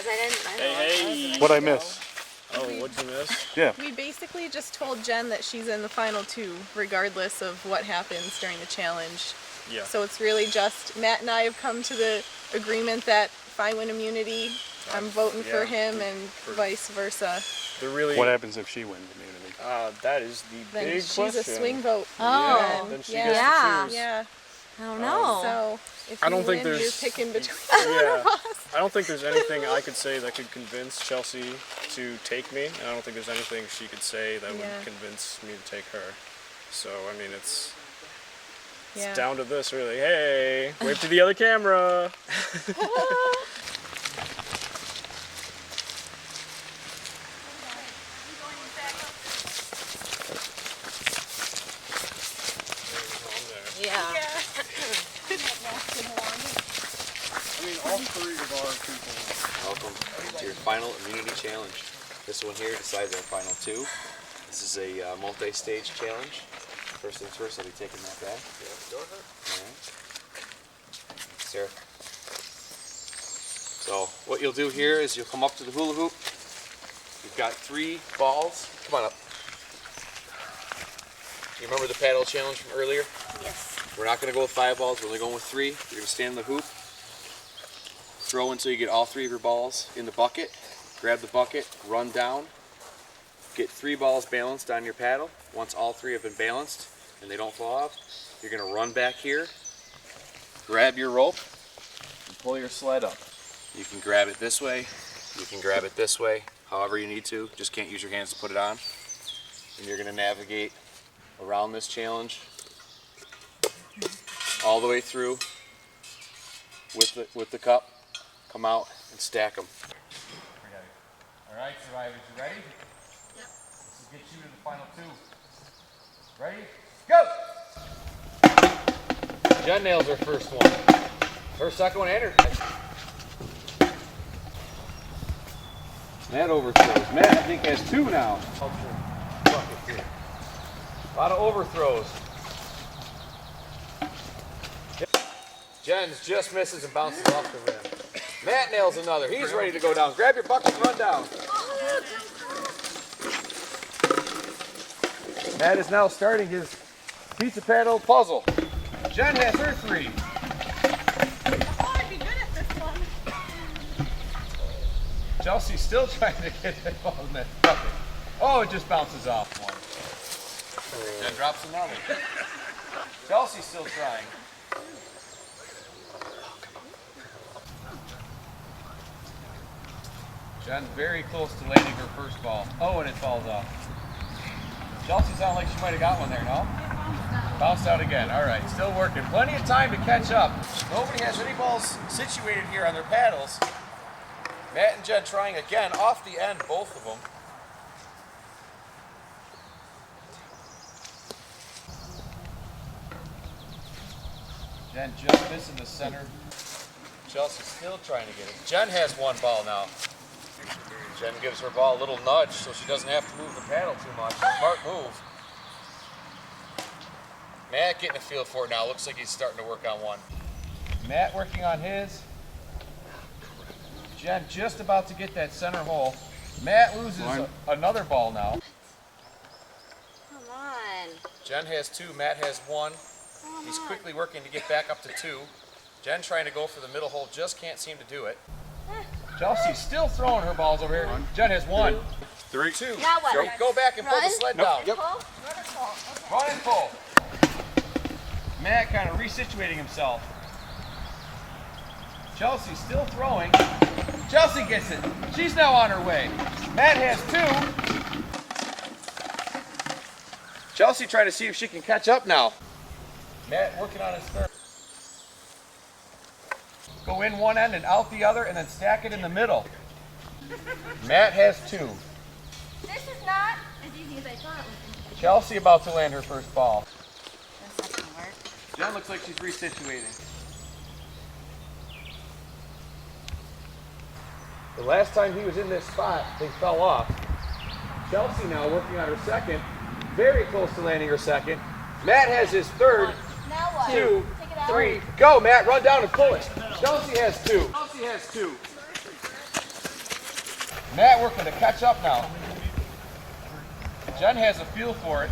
guess I didn't. Hey. What'd I miss? Oh, what'd you miss? Yeah. We basically just told Jen that she's in the final two, regardless of what happens during the challenge. Yeah. So it's really just Matt and I have come to the agreement that if I win immunity, I'm voting for him, and vice versa. What happens if she wins immunity? That is the Then big she's question. a swing vote. Oh. Then she Yeah. gets to choose. Yeah. I don't know. So if I you don't think win, you're there's- picking between Yeah. I don't think there's anything I could say that could convince Chelsea to take me. And I don't think there's anything she could say that would convince me to take her. So, I mean, it's down to this, really. Hey, wave to the other camera. Yeah. I mean, all three of our people. Welcome to your final immunity challenge. This one here decides our final two. This is a multi-stage challenge. First things first, I'll be taking that back. Yeah, go ahead. Alright. Sarah. So, what you'll do here is you'll come up to the hula hoop. You've got 3 balls. Come on up. You remember the paddle challenge from earlier? Yes. We're not going to go with 5 balls, we're only going with 3. You're going to stand in the hoop, throw until you get all 3 of your balls in the bucket, grab the bucket, run down, get 3 balls balanced on your paddle. Once all 3 have been balanced and they don't fall off, you're going to run back here, grab your rope, and pull your sled up. You can grab it this way, you can grab it this way, however you need to, just can't use your hands to put it on. And you're going to navigate around this challenge all the way through with the cup, come out and stack them. All right, survivors, you ready? Yep. This will get you to the final 2. Ready? Go! Jen nails her first one. Her second one and her. Matt overthrows. Matt, I think, has 2 now. A lot of overthrows. Jen just misses and bounces off the rim. Matt nails another. He's ready to go down. Grab your bucket and run down. Matt is now starting his pizza paddle puzzle. Jen has her 3. I'd be good at this one. Chelsea's still trying to get that ball in that bucket. Oh, it just bounces off one. Jen drops another. Chelsea's still trying. Jen's very close to landing her first ball. Oh, and it falls off. Chelsea sounds like she might have got one there, no? Bounced out again. All right, still working. Plenty of time to catch up. Nobody has any balls situated here on their paddles. Matt and Jen trying again off the end, both of them. Jen just missing the center. Chelsea's still trying to get it. Jen has 1 ball now. Jen gives her ball a little nudge so she doesn't have to move the paddle too much. Smart move. Matt getting a feel for it now. Looks like he's starting to work on one. Matt working on his. Jen just about to get that center hole. Matt loses another ball now. Come on. Jen has 2, Matt has 1. He's quickly working to get back up to 2. Jen trying to go for the middle hole, just can't seem to do it. Chelsea's still throwing her balls over here. Jen has 1, 3, 2. Now what? Go back and pull the sled down. Yep. Run and pull. Matt kind of resituating himself. Chelsea's still throwing. Chelsea gets it. She's now on her way. Matt has 2. Chelsea trying to see if she can catch up now. Matt working on his third. Go in one end and out the other and then stack it in the middle. Matt has 2. This is not as easy as I thought it would Chelsea about to land her first ball. be. That's not gonna work. Jen looks like she's resituating. The last time he was in this spot, they fell off. Chelsea now working on her second. Very close to landing her second. Matt has his third. Now what? 2, Take it out. 3. Go, Matt. Run down and pull it. Chelsea has 2. Chelsea has 2. Matt working to catch up now. Jen has a feel for it.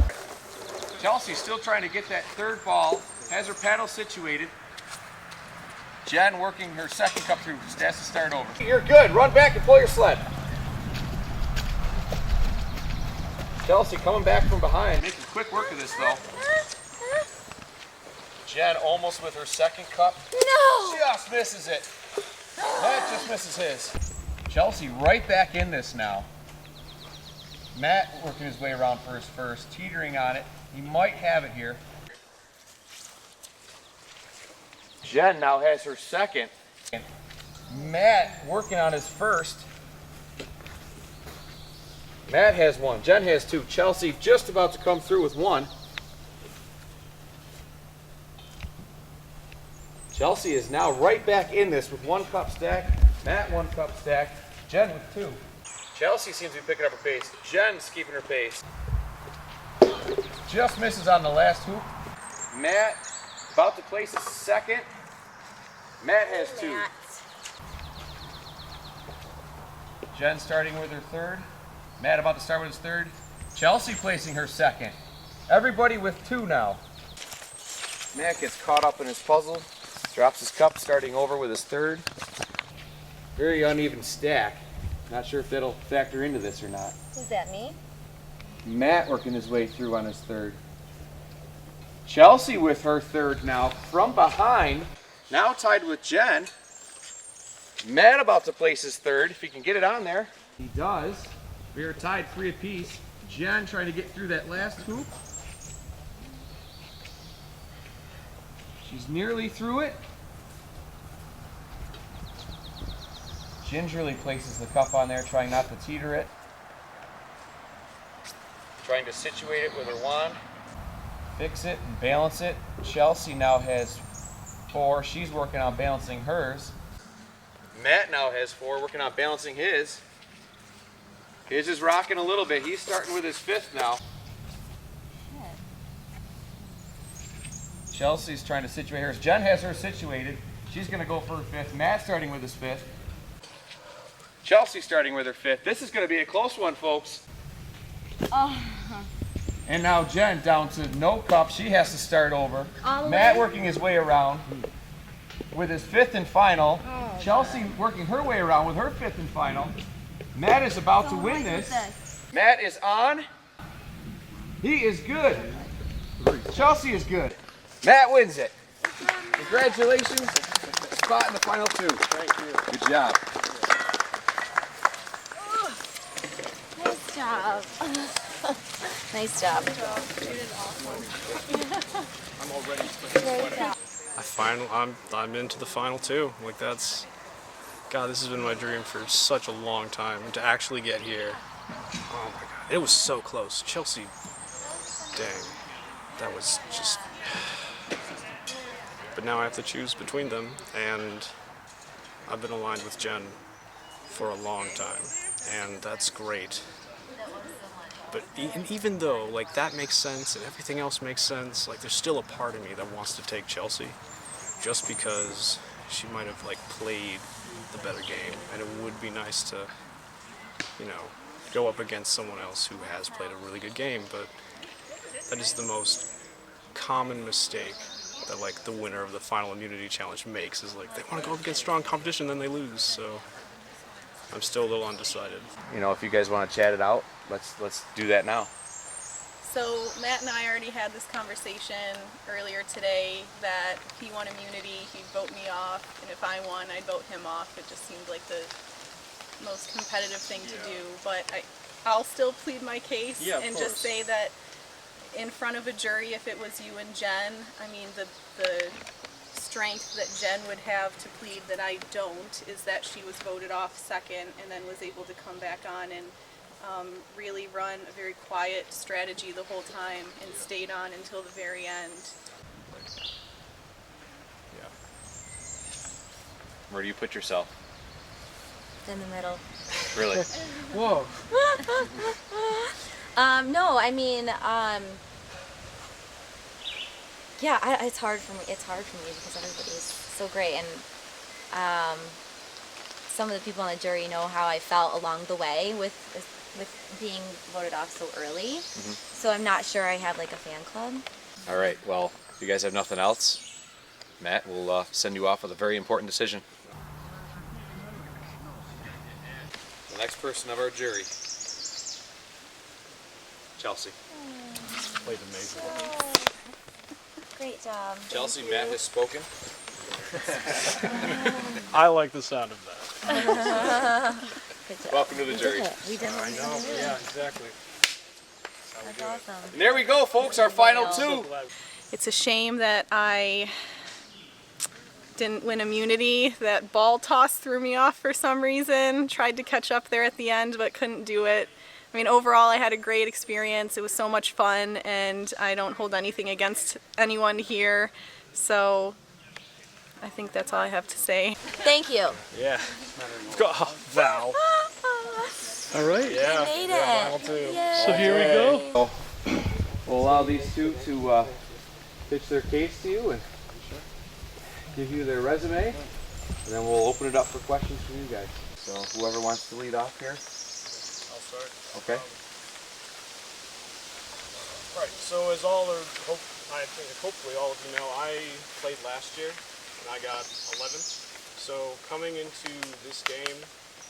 Chelsea's still trying to get that third ball, has her paddle situated. Jen working her second cup through, just has to start over. You're good, run back and pull your sled. Chelsea coming back from behind, making quick work of this though. Jen almost with her second cup. No! Just misses it. Matt just misses his. Chelsea right back in this now. Matt working his way around first, teetering on it. He might have it here. Jen now has her second. Matt working on his first. Matt has one. Jen has two. Chelsea just about to come through with one. Chelsea is now right back in this with 1 cup stack. Matt 1 cup stack. Jen with 2. Chelsea seems to be picking up her pace. Jen's keeping her pace. Just misses on the last hoop. Matt about to place his second. Matt has 2. Jen starting with her third. Matt about to start with his third. Chelsea placing her second. Everybody with 2 now. Matt gets caught up in his puzzle. Drops his cup, starting over with his third. Very uneven stack. Not sure if that'll factor into this or not. Is that me? Matt working his way through on his third. Chelsea with her third now from behind. Now tied with Jen. Matt about to place his third, if he can get it on there. He does. We are tied 3 apiece. Jen trying to get through that last hoop. She's nearly through it. Gingerly places the cup on there, trying not to teeter it. Trying to situate it with her wand. Fix it and balance it. Chelsea now has 4. She's working on balancing hers. Matt now has 4, working on balancing his. His is rocking a little bit. He's starting with his 5th now. Chelsea's trying to situate hers. Jen has her situated. She's going to go for her 5th. Matt starting with his 5th. Chelsea starting with her 5th. This is going to be a close one, folks. Oh. And now Jen down to no cup. She has to start over. All the Matt way? working his way around with his 5th and final. Oh, Chelsea working her way around with her 5th and final. Matt is about to win this. Matt is on. He is good. Chelsea is good. Matt wins it. Congratulations. Spot in the final 2. Thank you. Good job. Nice job. Nice job. I'm already Great job. I'm into the final 2. Like that's, God, this has been my dream for such a long time. And to actually get here, oh my God, it was so close. Chelsea, dang, that was just. But now I have to choose between them, and I've been aligned with Jen for a long time, and that's great. But even though like that makes sense and everything else makes sense, like there's still a part of me that wants to take Chelsea, just because she might have like played the better game, and it would be nice to, you know, go up against someone else who has played a really good game. But that is the most common mistake that like the winner of the final immunity challenge makes, is like they want to go up against strong competition, then they lose. So I'm still a little undecided. You know, if you guys want to chat it out, let's do that now. So Matt and I already had this conversation earlier today that if he won immunity, he'd vote me off, and if I won, I'd vote him off. It just seemed like the most competitive thing to do, but I'll still plead my case and just say that in front of a jury, if it was you and Jen, I mean, the strength that Jen would have to plead that I don't is that she was voted off second and then was able to come back on and really run a very quiet strategy the whole time and stayed on until the very end. Yeah. Where do you put yourself? In the middle. Really? Whoa. No, I mean, yeah, it's hard for me. It's hard for me because everybody's so great, and some of the people on the jury know how I felt along the way with being voted off so early. So I'm not sure I have like a fan club. All right, well, if you guys have nothing else, Matt will send you off with a very important decision. The next person of our jury, Chelsea. Played amazing. Great job. Chelsea, Matt has spoken. I like the sound of that. Good job. Welcome to the jury. We did it. I know. Yeah, exactly. That's awesome. And there we go, folks, our final two. It's a shame that I didn't win immunity. That ball toss threw me off for some reason. Tried to catch up there at the end, but couldn't do it. I mean, overall, I had a great experience. It was so much fun, and I don't hold anything against anyone here. So I think that's all I have to say. Thank you. Yeah. Oh, Val. All right. Yeah. We made yeah, it. Val too. So here we go. We'll allow these two to pitch their case to you and give you their resume, and then we'll open it up for questions from you guys. So whoever wants to lead off here. I'll start. Okay. Right. So as I think hopefully all of you know, I played last year and I got 11th. So coming into this game,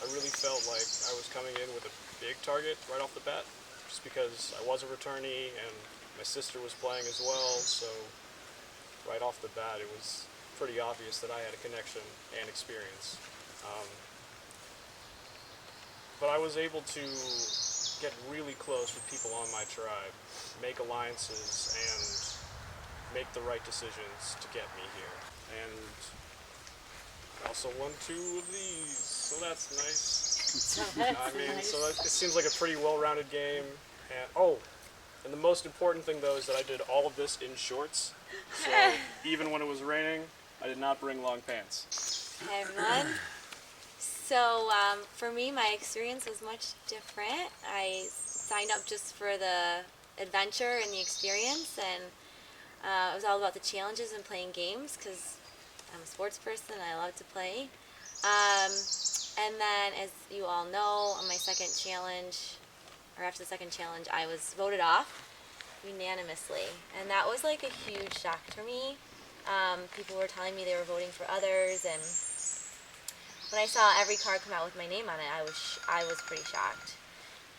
I really felt like I was coming in with a big target right off the bat, just because I was a returnee and my sister was playing as well. So right off the bat, it was pretty obvious that I had a connection and experience. But I was able to get really close with people on my tribe, make alliances, and make the right decisions to get me here. And I also won 2 of these, so that's nice. I mean, so it seems like a pretty well-rounded game. And the most important thing though is that I did all of this in shorts. So even when it was raining, I did not bring long pants. Hi everyone. So for me, my experience was much different. I signed up just for the adventure and the experience, and it was all about the challenges and playing games because I'm a sports person and I love to play. And then, as you all know, on my second challenge, or after the second challenge, I was voted off unanimously, and that was like a huge shock for me. People were telling me they were voting for others, and when I saw every card come out with my name on it, I was pretty shocked.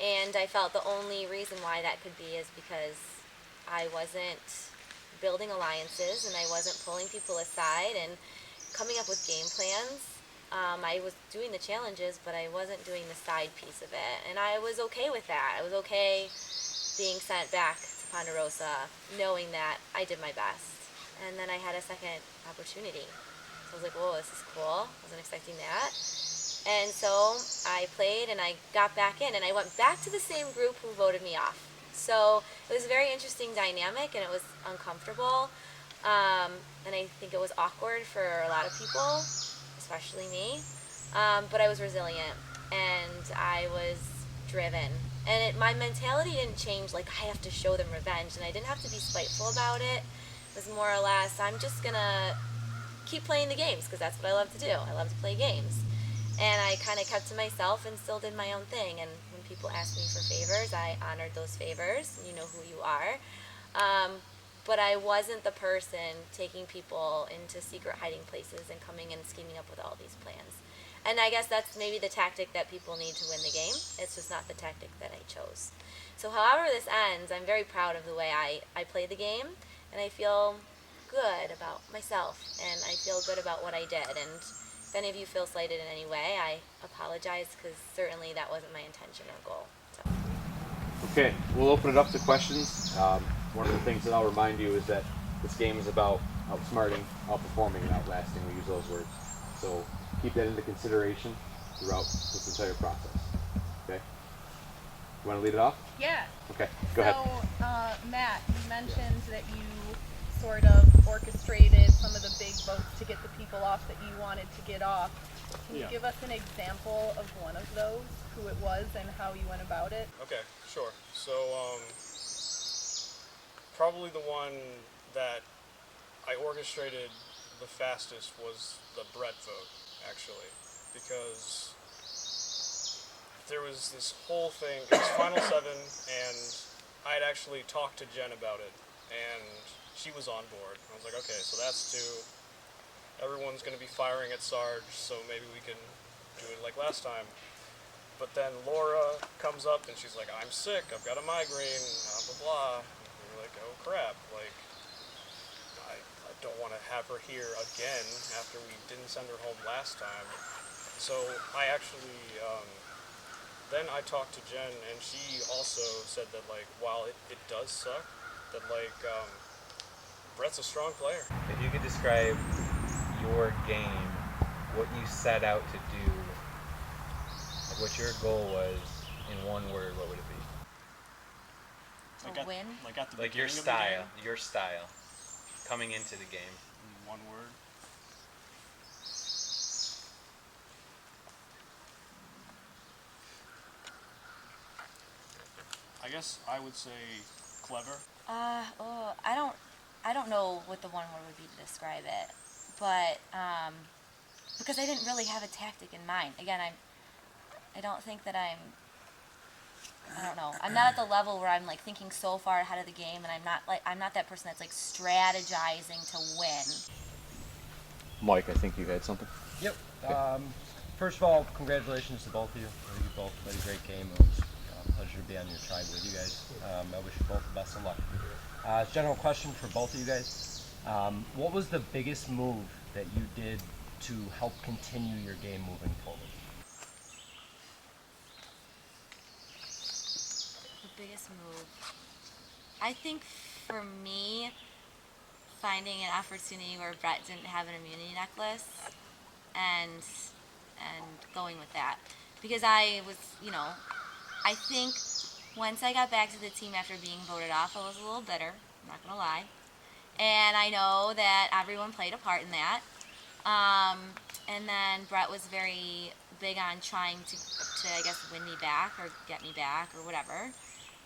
And I felt the only reason why that could be is because I wasn't building alliances and I wasn't pulling people aside and coming up with game plans. I was doing the challenges, but I wasn't doing the side piece of it. And I was okay with that. I was okay being sent back to Ponderosa, knowing that I did my best. And then I had a second opportunity. So I was like, whoa, this is cool. I wasn't expecting that. And so I played and I got back in and I went back to the same group who voted me off. So it was a very interesting dynamic and it was uncomfortable. And I think it was awkward for a lot of people, especially me. But I was resilient and I was driven. And my mentality didn't change, like I have to show them revenge, and I didn't have to be spiteful about it. It was more or less, I'm just gonna keep playing the games because that's what I love to do. I love to play games. And I kind of kept to myself and still did my own thing. And when people asked me for favors, I honored those favors. You know who you are. But I wasn't the person taking people into secret hiding places and coming and scheming up with all these plans. And I guess that's maybe the tactic that people need to win the game. It's just not the tactic that I chose. So however this ends, I'm very proud of the way I played the game. And I feel good about myself. And I feel good about what I did. And if any of you feel slighted in any way, I apologize because certainly that wasn't my intention or goal. So. Okay, we'll open it up to questions. One of the things that I'll remind you is that this game is about outsmarting, outperforming, and outlasting. We use those words. So keep that into consideration throughout this entire process. Okay? You want to lead it off? Yeah. Okay, go ahead. So, Matt, you mentioned that you sort of orchestrated some of the big votes to get the people off that you wanted to get off. Can you give us an example of one of those, who it was and how you went about it? Okay, sure. So, probably the one that I orchestrated the fastest was the Brett vote, actually. because there was this whole thing. It was Final 7, and I had actually talked to Jen about it, and she was on board. I was like, okay, so that's 2. Everyone's going to be firing at Sarge, so maybe we can do it like last time. But then Laura comes up, and she's like, I'm sick, I've got a migraine, blah, blah, blah. And we were like, oh, crap. Like, I don't want to have her here again after we didn't send her home last time. So I actually, then I talked to Jen, and she also said that, like, while it does suck, that, like, Brett's a strong player. If you could describe your game, what you set out to do, like what your goal was in one word, what would it be? To win? Like at the Like your beginning style, of the game? your style, coming into the game. In one word. I guess I would say clever. I don't know what the one word would be to describe it, but because I didn't really have a tactic in mind. Again, I don't think that I don't know. I'm not at the level where I'm like thinking so far ahead of the game, and I'm not that person that's like strategizing to win. Mike, I think you had something. Yep. First of all, congratulations to both of you. I think you both played a great game. It was a pleasure to be on your tribe with you guys. I wish you both the best of luck. General question for both of you guys. What was the biggest move that you did to help continue your game moving forward? The biggest move. I think for me, finding an opportunity where Brett didn't have an immunity necklace and going with that. Because I was, I think once I got back to the team after being voted off, I was a little bitter, I'm not going to lie. And I know that everyone played a part in that. And then Brett was very big on trying to I guess, win me back or get me back or whatever.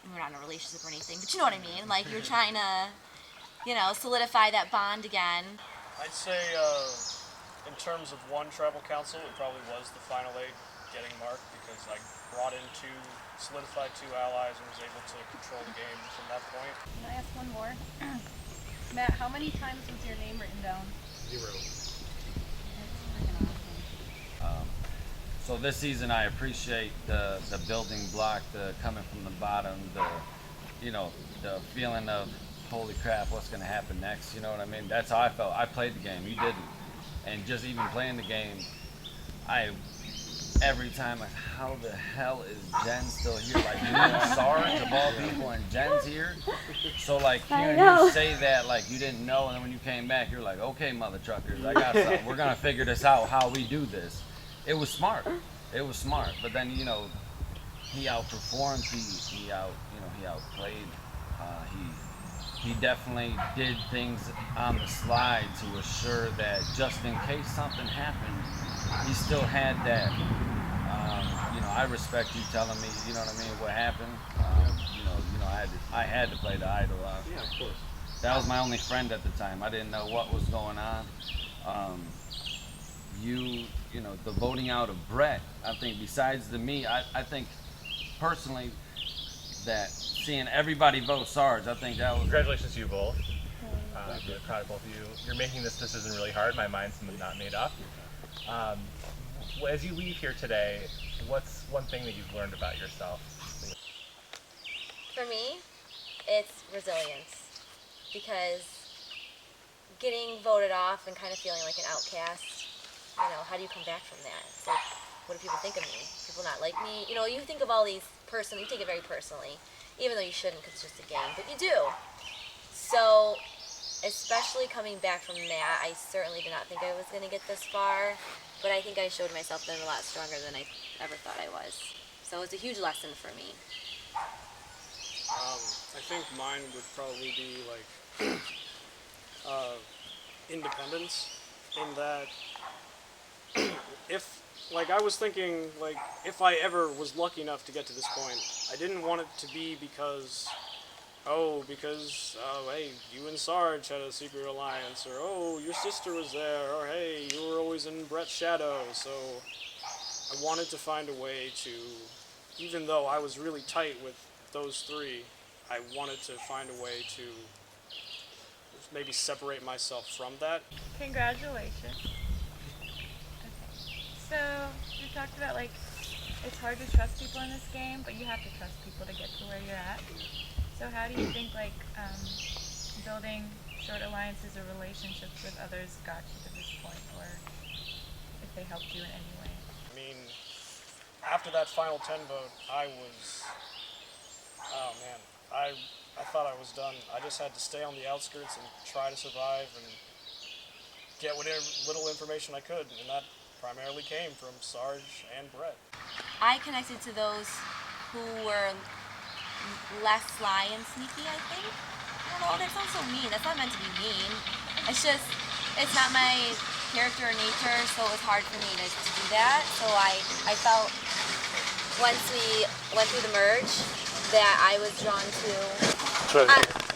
And we're not in a relationship or anything, but you know what I mean. Like, you're trying to, solidify that bond again. I'd say in terms of one tribal council, it probably was the Final 8 getting Mark, because I brought in solidified 2 allies and was able to control the game from that point. Can I ask one more? Matt, how many times was your name written down? 0. So this season, I appreciate the building block, the coming from the bottom, the feeling of, holy crap, what's going to happen next? You know what I mean? That's how I felt. I played the game. You didn't. And just even playing the game, every time, like, how the hell is Jen still here? Like, you know, Sarge of all people, and Jen's here. So, like, hearing you say that, like, you didn't know, and then when you came back, you're like, okay, mother truckers, I got something. We're going to figure this out, how we do this. It was smart. It was smart. But then, he outperformed. He outplayed. He definitely did things on the slide to assure that just in case something happened, he still had that. I respect you telling me, you know what I mean, what happened. I had to play the idol. Yeah, of course. That was my only friend at the time. I didn't know what was going on. The voting out of Brett, I think besides me, I think personally that seeing everybody vote Sarge, I think that was... Congratulations to you both. I'm really proud of both of you. You're making this decision really hard. My mind's not made up. As you leave here today, what's one thing that you've learned about yourself? For me, it's resilience. Because getting voted off and kind of feeling like an outcast, how do you come back from that? It's like, what do people think of me? People not like me? You think of all these you take it very personally, even though you shouldn't because it's just a game, but you do. So, especially coming back from that, I certainly did not think I was going to get this far, but I think I showed myself that I'm a lot stronger than I ever thought I was. So it's a huge lesson for me. I think mine would probably be like independence, in that I was thinking, like, if I ever was lucky enough to get to this point, I didn't want it to be because, hey, you and Sarge had a secret alliance, or, oh, your sister was there, or, hey, you were always in Brett's shadow, so wanted to find a way to, even though I was really tight with those three, I wanted to find a way to maybe separate myself from that. Congratulations. Okay. So we talked about like it's hard to trust people in this game, but you have to trust people to get to where you're at. So how do you think like building short alliances or relationships with others got you to this point, or if they helped you in any way? I mean, after that final 10 vote, I was, oh man, I thought I was done. I just had to stay on the outskirts and try to survive and get whatever little information I could, and that primarily came from Sarge and Brett. I connected to those who were less sly and sneaky, I think. I don't know, that sounds so mean. That's not meant to be mean. It's just, it's not my character or nature, so it was hard for me to do that. So I felt, once we went through the merge, that I was drawn to,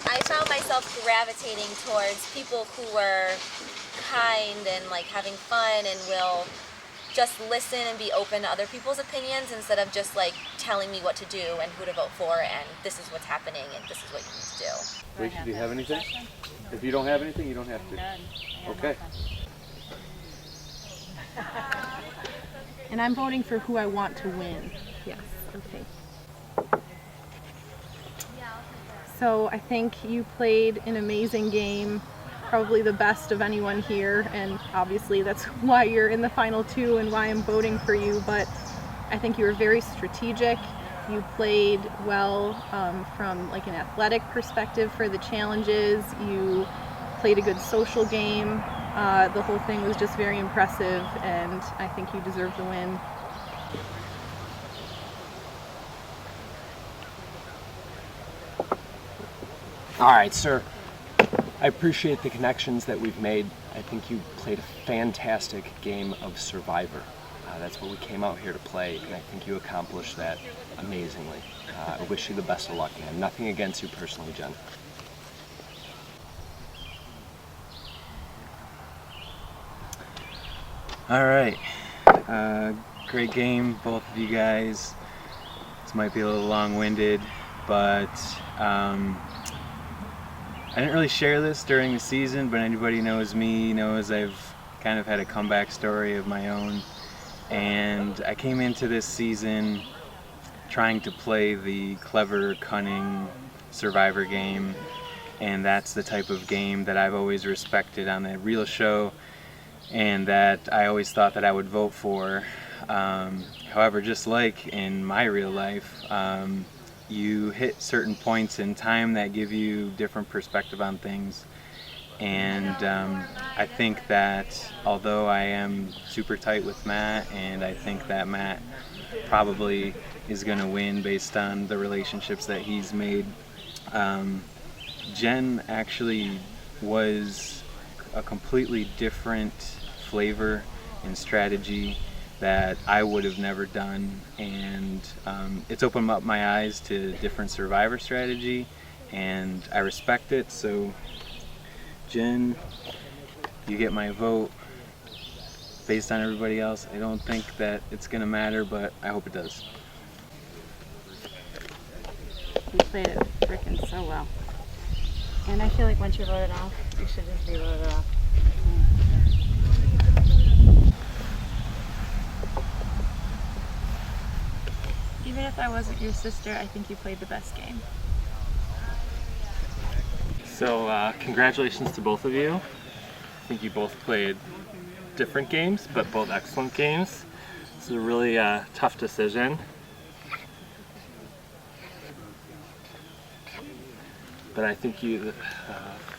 I found myself gravitating towards people who were kind and like having fun and will just listen and be open to other people's opinions instead of just like telling me what to do and who to vote for and this is what's happening and this is what you need to do. Rachel, do you have anything? If you don't have anything, you don't have to. Okay. And I'm voting for who I want to win. Yes, okay. So I think you played an amazing game, probably the best of anyone here, and obviously that's why you're in the final two and why I'm voting for you, but I think you were very strategic. You played well from like an athletic perspective for the challenges. You played a good social game. The whole thing was just very impressive, and I think you deserve the win. All right, sir. I appreciate the connections that we've made. I think you played a fantastic game of Survivor. That's what we came out here to play, and I think you accomplished that amazingly. I wish you the best of luck, man. Nothing against you personally, Jen. All right. Great game, both of you guys. This might be a little long-winded, but I didn't really share this during the season, but anybody knows me knows I've kind of had a comeback story of my own. And I came into this season trying to play the clever, cunning Survivor game, and that's the type of game that I've always respected on the real show and that I always thought that I would vote for. However, just like in my real life, you hit certain points in time that give you different perspective on things, and I think that although I am super tight with Matt, and I think that Matt probably is going to win based on the relationships that he's made, Jen actually was a completely different flavor and strategy that I would have never done, and it's opened up my eyes to different Survivor strategy, and I respect it. So Jen, you get my vote. Based on everybody else, I don't think that it's gonna matter, but I hope it does. You played it frickin' so well. And I feel like once you're voted off, you should just be voted off. Even if I wasn't your sister, I think you played the best game. So congratulations to both of you. I think you both played different games, but both excellent games. This is a really tough decision. But I think you,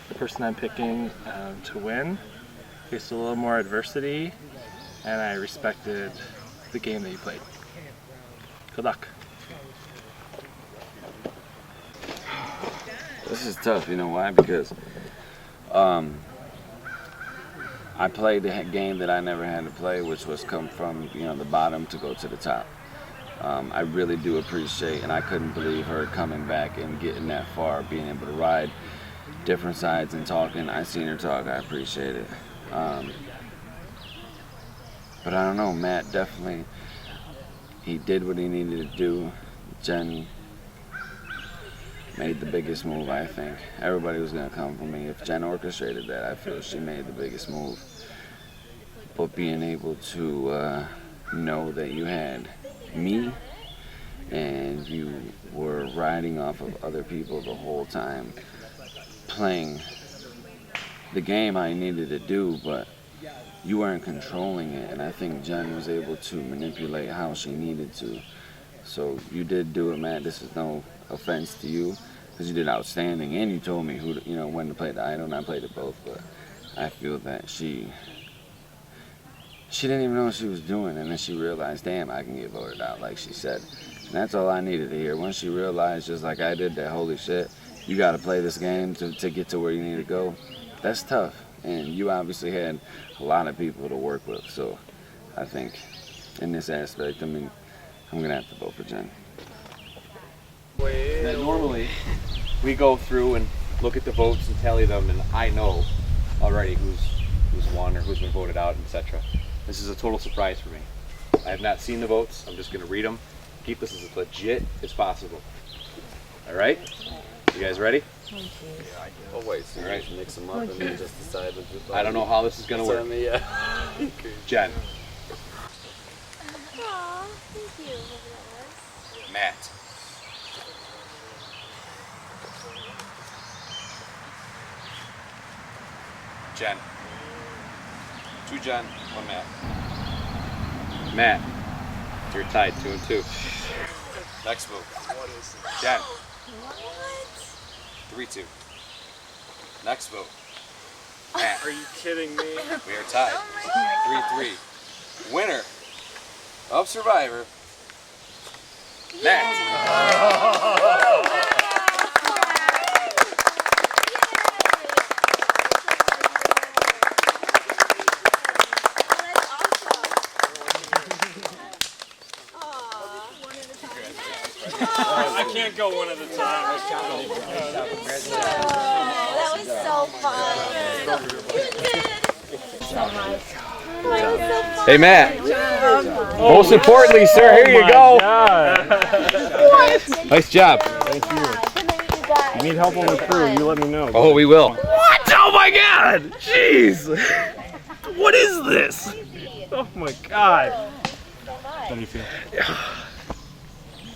the person I'm picking to win, faced a little more adversity, and I respected the game that you played. Good luck. This is tough, you know why? Because I played the game that I never had to play, which was come from the bottom to go to the top. I really do appreciate, and I couldn't believe her coming back and getting that far, being able to ride different sides and talking. I seen her talk, I appreciate it. But I don't know, Matt definitely he did what he needed to do. Jen made the biggest move, I think. Everybody was going to come for me. If Jen orchestrated that, I feel she made the biggest move. But being able to know that you had me and you were riding off of other people the whole time, playing the game I needed to do, but you weren't controlling it, and I think Jen was able to manipulate how she needed to. So you did do it, Matt. This is no offense to you, because you did outstanding, and you told me who, when to play the idol, and I played it both. But I feel that she didn't even know what she was doing, and then she realized, damn, I can get voted out, like she said. And that's all I needed to hear. Once she realized, just like I did, that holy shit, you got to play this game to get to where you need to go. That's tough, and you obviously had a lot of people to work with. So I think in this aspect, I mean, I'm gonna have to vote for Jen. That normally we go through and look at the votes and tally them, and I know already who's won or who's been voted out, etc. This is a total surprise for me. I have not seen the votes. I'm just gonna read them. Keep this as legit as possible. All right? You guys ready? Oh wait, so you just mix them up and then just decide to do. I don't know how this is gonna work. Yeah. Jen. Aw, thank you. Matt. Jen. 2 Jen, 1 Matt. Matt, you're tied 2 and 2. Next move. Jen. 3-2. Next vote. Matt. Are you kidding me? We are tied. 3-3. Winner of Survivor, Matt. I can't go one at a time. That was so fun. Hey Matt. Most importantly, sir, here you go. Nice job. Thank you. You need help on the crew, you let me know. Oh, we will. What? Oh my god! Jeez! What is this? Oh my god. How do you feel?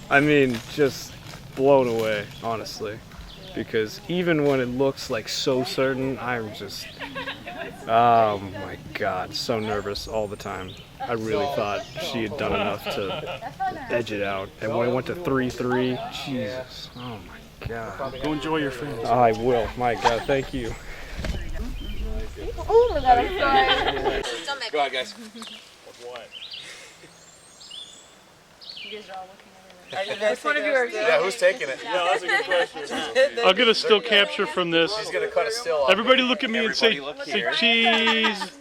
I mean, just blown away, honestly. Because even when it looks like so certain, I'm just, oh my god, so nervous all the time. I really thought she had done enough to edge it out. And when I went to 3-3, Jesus, oh my god. Go enjoy your friends. I will, my god, thank you. Oh my god, I'm sorry. Go ahead, guys. What? You guys are all looking Which one of you are you? Yeah, who's taking it? No, that's a good question. I'll get a still capture from this. She's gonna cut a still off. Everybody look at me and say cheese.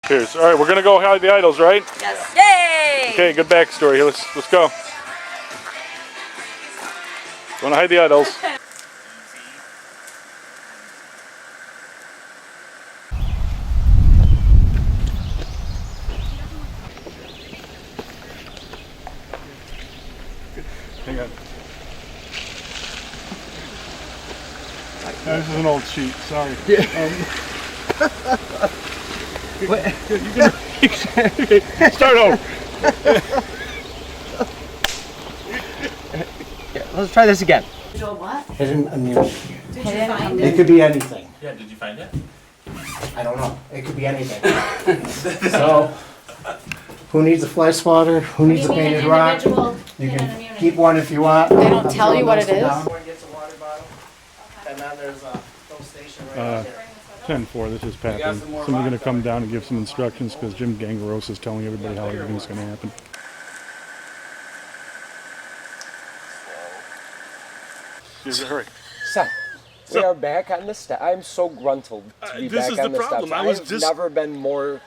Cheers. All right, we're gonna go hide the idols, right? Yes. Yay! Okay, good backstory here. Let's go. Want to hide the idols? Hang on. This is an old sheet. Sorry. Start over. Yeah, let's try this again. What? Hidden immunity. Did you find It could be anything. Yeah, did you find it? I don't know. It could be anything. So, who needs a fly swatter? Who needs a You need an painted rock? individual You hidden can immunity. keep one if you want. They don't I'm tell you throwing what those it is? down. Everyone gets a water bottle. And then there's a fill station right out there. 10-4, this is got Pat. some more Somebody's going to vodka. come down and give some instructions because Jim Gangaros is telling everybody how everything's going to happen. Hurry. So, we are back on the step. I'm so gruntled to be this back is on the the problem. steps. I was have just- never been more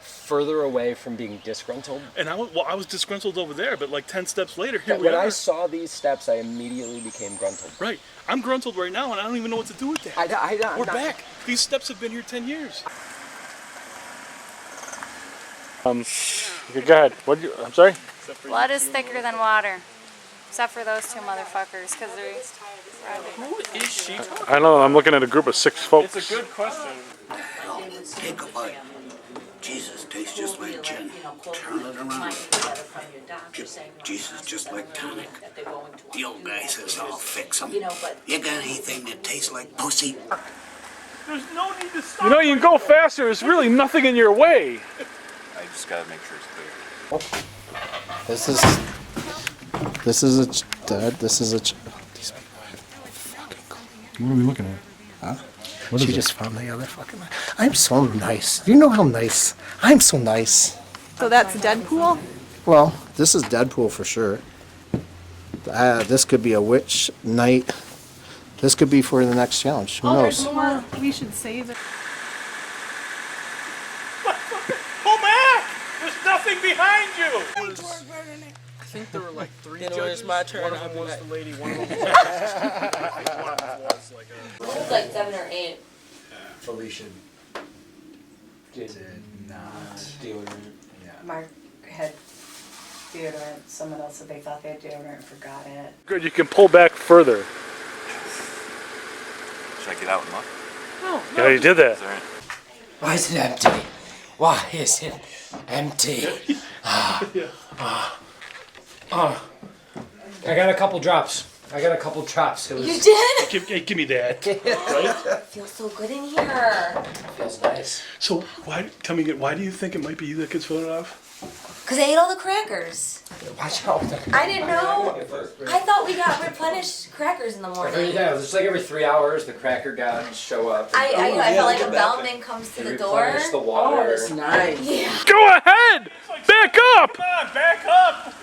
further away from being disgruntled. And I was disgruntled over there, but like 10 steps later, here we When are. I saw these steps, I immediately became gruntled. Right. I'm gruntled right now, and I don't even know what to do with that. We're back. These steps have been here 10 years. Okay, go ahead. I'm sorry? Blood is thicker than water. Except for those two motherfuckers, because they're... Who is she? I know, I'm looking at a group of 6 folks. It's a good question. Take a bite. Jesus tastes just like gin. Turn it around. Jesus just like tonic. The old guy says I'll fix him. You got anything that tastes like pussy? There's no need to stop. You know, you can go faster. There's really nothing in your way. I just gotta make sure it's clear. This is a dad. This is a. What are we looking at? Huh? What She is just found the other fucking. I'm so nice. You know how nice. I'm so nice. So that's Deadpool? Well, this is Deadpool for sure. This could be a witch night. This could be for the next challenge. Who knows? There's more. We should save it. Pull back! There's nothing behind you! I think there were like 3 You know, judges. it's my turn. One of I'll them be was back. the lady, one of them was one of them was like a... It was like 7 or 8. Felicia did not. Deodorant. Yeah. Mark had deodorant. Someone else said they thought they had deodorant and forgot it. Good, you can pull back further. Should I get out and look? No, yeah, you did that. Why is it empty? Why is it empty? I got a couple drops. It was, You did? Give me that. Right? It feels so good in here. Feels nice. So, tell me again, why do you think it might be you that gets voted off? Because I ate all the crackers. Watch out. I didn't know. I thought we got replenished crackers in the morning. It's like every 3 hours the cracker gods show up. I felt like a bellman comes to the door. Replenish the water. Oh, that's nice. Yeah. Go ahead! Back up! Come on, back up!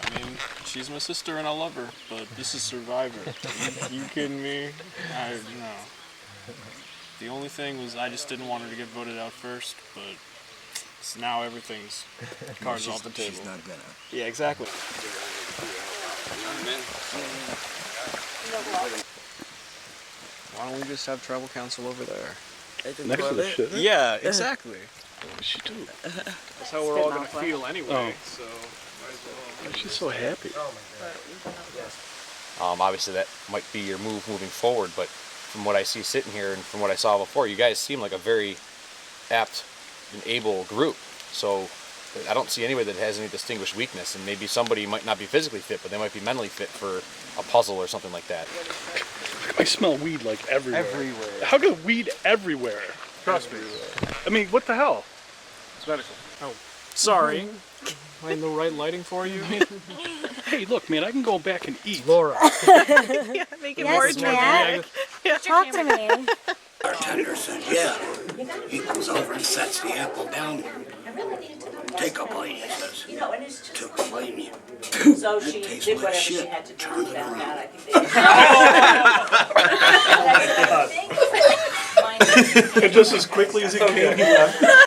I mean, she's my sister and I love her, but this is Survivor. You kidding me? No. The only thing was I just didn't want her to get voted out first, but now everything's cards off the table. She's not gonna. Yeah, exactly. Why don't we just have tribal council over there? Next to the shit. Yeah, exactly. What does she do? That's how we're all gonna feel anyway. So, might as well. She's so happy. Obviously, that might be your move moving forward, but from what I see sitting here and from what I saw before, you guys seem like a very apt and able group. So I don't see anybody that has any distinguished weakness, and maybe somebody might not be physically fit, but they might be mentally fit for a puzzle or something like that. I smell weed like everywhere. Everywhere. How good weed everywhere? Trust me. I mean, what the hell? It's medical. Oh, sorry. I have the right lighting for you. Hey, look, man, I can go back and eat. Laura. Make it more Matt. Talk to me. Bartender said, yeah. He comes over and sets the apple down. Take a bite, he says. Took a bite, and So she tastes did like whatever shit. she had to do Turn with it that. around. I think they And just as quickly as it came, he left.